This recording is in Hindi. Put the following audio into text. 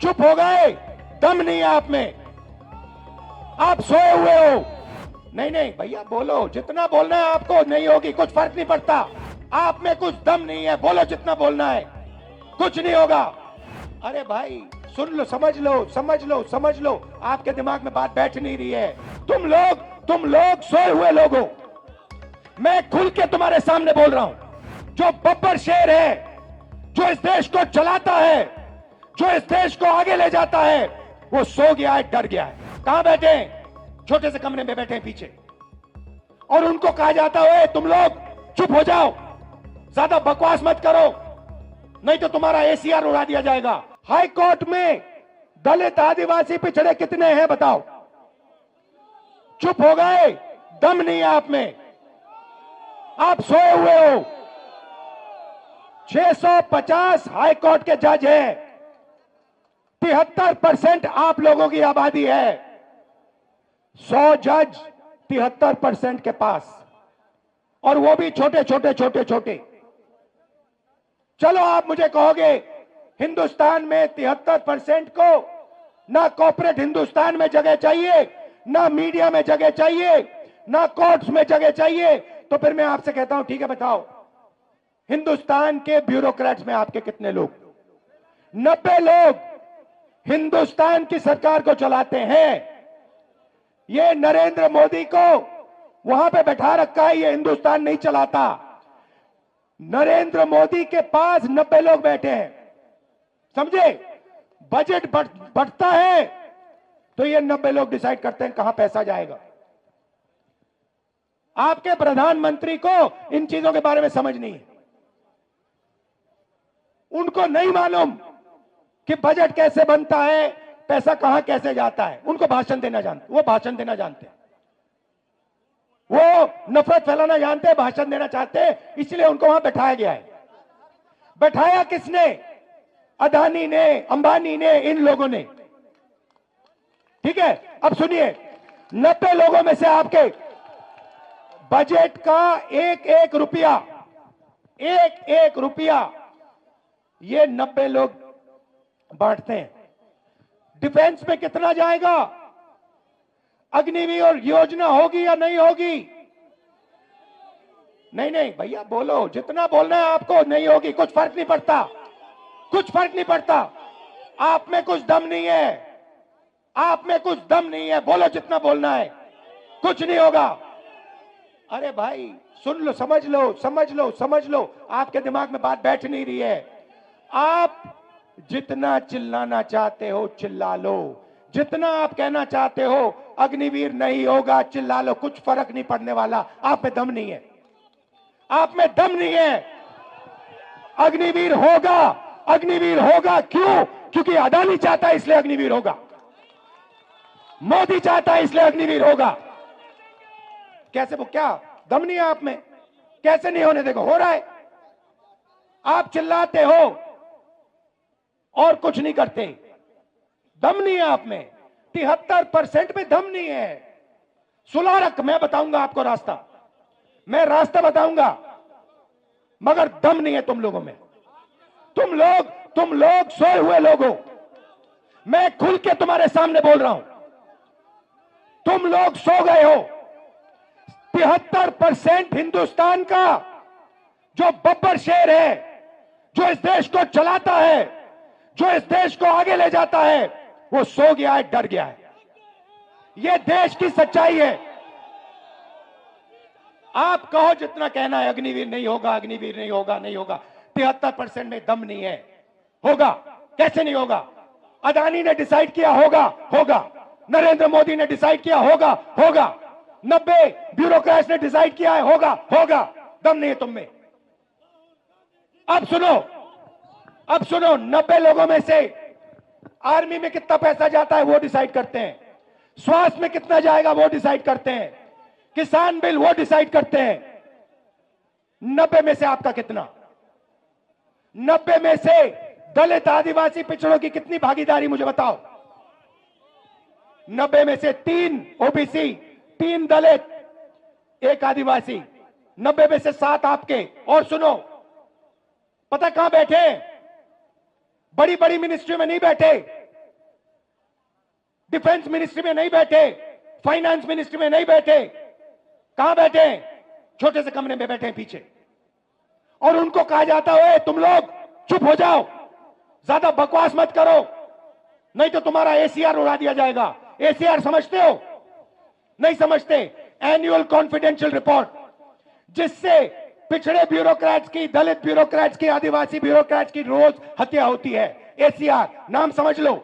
चुप हो गए, दम नहीं है आप में, आप सोए हुए हो। नहीं नहीं भैया बोलो, जितना बोलना है आपको, नहीं होगी, कुछ फर्क नहीं पड़ता। आप में कुछ दम नहीं है, बोलो जितना बोलना है, कुछ नहीं होगा। अरे भाई सुन लो, समझ लो, समझ लो, समझ लो, आपके दिमाग में बात बैठ नहीं रही है। तुम लोग सोए हुए लोग हो। मैं खुल के तुम्हारे सामने बोल रहा हूं, जो बब्बर शेर है, जो इस देश को चलाता है, जो इस देश को आगे ले जाता है, वो सो गया है, डर गया है। कहां बैठे हैं? छोटे से कमरे में बैठे हैं पीछे, और उनको कहा जाता है तुम लोग चुप हो जाओ, ज्यादा बकवास मत करो, नहीं तो तुम्हारा एसीआर उड़ा दिया जाएगा। हाई कोर्ट में दलित आदिवासी पिछड़े कितने हैं बताओ? चुप हो गए, दम नहीं है आप में, आप सोए हुए हो। 650 हाई कोर्ट के जज हैं, 73% आप लोगों की आबादी है, 100 जज 73% के पास, और वो भी छोटे छोटे छोटे छोटे। चलो आप मुझे कहोगे हिंदुस्तान में 73% को ना कॉर्पोरेट हिंदुस्तान में जगह चाहिए, ना मीडिया में जगह चाहिए, ना कोर्ट्स में जगह चाहिए, तो फिर मैं आपसे कहता हूं ठीक है बताओ, हिंदुस्तान के ब्यूरोक्रेट्स में आपके कितने लोग? 90 लोग हिंदुस्तान की सरकार को चलाते हैं। ये नरेंद्र मोदी को वहां पे बैठा रखा है, ये हिंदुस्तान नहीं चलाता। नरेंद्र मोदी के पास 90 लोग बैठे हैं, समझे? बजट बढ़ता है तो ये 90 लोग डिसाइड करते हैं कहां पैसा जाएगा। आपके प्रधानमंत्री को इन चीजों के बारे में समझ नहीं है, उनको नहीं मालूम कि बजट कैसे बनता है, पैसा कहां कैसे जाता है। उनको भाषण देना जानते, वो भाषण देना जानते हैं, वो नफरत फैलाना जानते हैं, भाषण देना चाहते हैं, इसलिए उनको वहां बैठाया गया है। बैठाया किसने? अदानी ने, अंबानी ने, इन लोगों ने। ठीक है, अब सुनिए, 90 लोगों में से आपके बजट का एक एक रुपया ये 90 लोग बांटते हैं। डिफेंस में कितना जाएगा? अग्निवीर योजना होगी या नहीं होगी? नहीं नहीं भैया बोलो, जितना बोलना है आपको, नहीं होगी, कुछ फर्क नहीं पड़ता, कुछ फर्क नहीं पड़ता। आप में कुछ दम नहीं है, आप में कुछ दम नहीं है, बोलो जितना बोलना है, कुछ नहीं होगा। अरे भाई सुन लो, समझ लो, समझ लो, समझ लो, आपके दिमाग में बात बैठ नहीं रही है। आप जितना चिल्लाना चाहते हो चिल्ला लो, जितना आप कहना चाहते हो अग्निवीर नहीं होगा, चिल्ला लो, कुछ फर्क नहीं पड़ने वाला। आप में दम नहीं है, आप में दम नहीं है। अग्निवीर होगा, अग्निवीर होगा। क्यों? क्योंकि अदानी चाहता है इसलिए अग्निवीर होगा, मोदी चाहता है इसलिए अग्निवीर होगा। कैसे? वो क्या दम नहीं है आप में? कैसे नहीं होने देगा? हो रहा है। आप चिल्लाते हो और कुछ नहीं करते, दम नहीं है आप में। 73% में दम नहीं है। सुलह रख, मैं बताऊंगा आपको रास्ता, मैं रास्ता बताऊंगा, मगर दम नहीं है तुम लोगों में। तुम लोग सोए हुए लोग हो। मैं खुल के तुम्हारे सामने बोल रहा हूं, तुम लोग सो गए हो। 73% हिंदुस्तान का जो बब्बर शेर है, जो इस देश को चलाता है, जो इस देश को आगे ले जाता है, वो सो गया है, डर गया है। ये देश की सच्चाई है। आप कहो जितना कहना है, अग्निवीर नहीं होगा, अग्निवीर नहीं होगा, नहीं होगा। 73% में दम नहीं है। होगा, कैसे नहीं होगा? अदानी ने डिसाइड किया, होगा, होगा। नरेंद्र मोदी ने डिसाइड किया, होगा, होगा। 90 ब्यूरोक्रेट्स ने डिसाइड किया है, होगा, होगा। दम नहीं है तुम में। अब सुनो, 90 लोगों में से आर्मी में कितना पैसा जाता है वो डिसाइड करते हैं, स्वास्थ्य में कितना जाएगा वो डिसाइड करते हैं, किसान बिल वो डिसाइड करते हैं। 90 में से आपका कितना? 90 में से दलित आदिवासी पिछड़ों की कितनी भागीदारी मुझे बताओ? 90 में से 3 ओबीसी, 3 दलित, 1 आदिवासी, 90 में से 7 आपके। और सुनो, पता कहां बैठे? बड़ी बड़ी मिनिस्ट्री में नहीं बैठे, डिफेंस मिनिस्ट्री में नहीं बैठे, फाइनेंस मिनिस्ट्री में नहीं बैठे, कहां बैठे? छोटे से कमरे में बैठे हैं पीछे। और उनको कहा जाता है तुम लोग चुप हो जाओ, ज्यादा बकवास मत करो, नहीं तो तुम्हारा एसीआर उड़ा दिया जाएगा। एसीआर समझते हो? नहीं समझते। एनुअल कॉन्फिडेंशियल रिपोर्ट, जिससे पिछड़े ब्यूरोक्रेट्स की, दलित ब्यूरोक्रेट्स की, आदिवासी ब्यूरोक्रेट्स की रोज हत्या होती है। एसीआर नाम समझ लो।